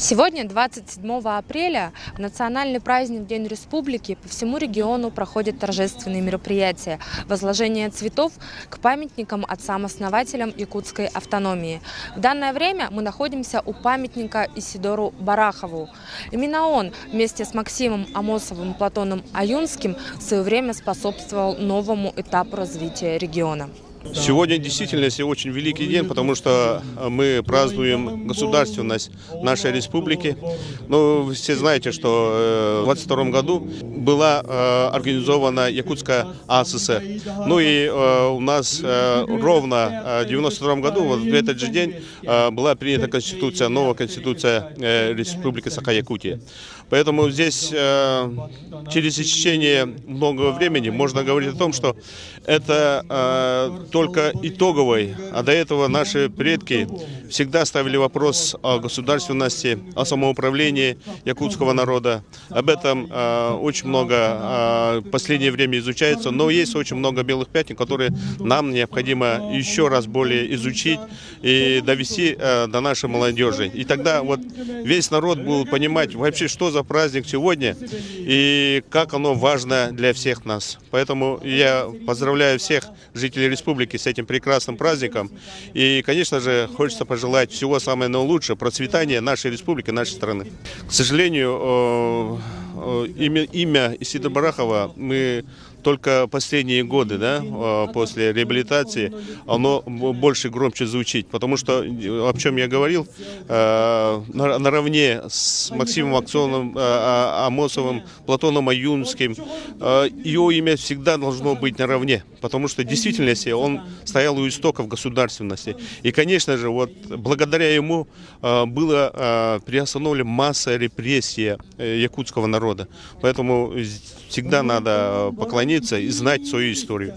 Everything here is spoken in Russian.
Сегодня, 27 апреля, в национальный праздник День Республики по всему региону проходят торжественные мероприятия. Возложение цветов к памятникам отцам-основателям якутской автономии. В данное время мы находимся у памятника Исидору Барахову. Именно он вместе с Максимом Амосовым и Платоном Аюнским в свое время способствовал новому этапу развития региона. Сегодня действительно очень великий день, потому что мы празднуем государственность нашей республики. Ну, вы все знаете, что в 22 году была организована Якутская АССР. Ну и у нас ровно в 92 году, вот в этот же день, была принята конституция, новая конституция Республики Саха-Якутия. Поэтому здесь через течение многого времени можно говорить о том, что это только итоговый, а до этого наши предки всегда ставили вопрос о государственности, о самоуправлении якутского народа. Об этом очень много в последнее время изучается, но есть очень много белых пятен, которые нам необходимо еще раз более изучить и довести до нашей молодежи. И тогда вот весь народ будет понимать вообще, что за праздник сегодня и как оно важно для всех нас. Поэтому я поздравляю всех жителей республики с этим прекрасным праздником. И, конечно же, хочется пожелать всего самого наилучшего, процветания нашей республики, нашей страны. К сожалению, имя Исидора Барахова мы только последние годы, да, после реабилитации, оно больше громче звучит, потому что, о чем я говорил, наравне с Максимом Амосовым, Платоном Аюнским, его имя всегда должно быть наравне, потому что в действительности он стоял у истоков государственности. И, конечно же, вот благодаря ему было приостановлена масса репрессий якутского народа. Поэтому всегда надо поклониться и знать свою историю.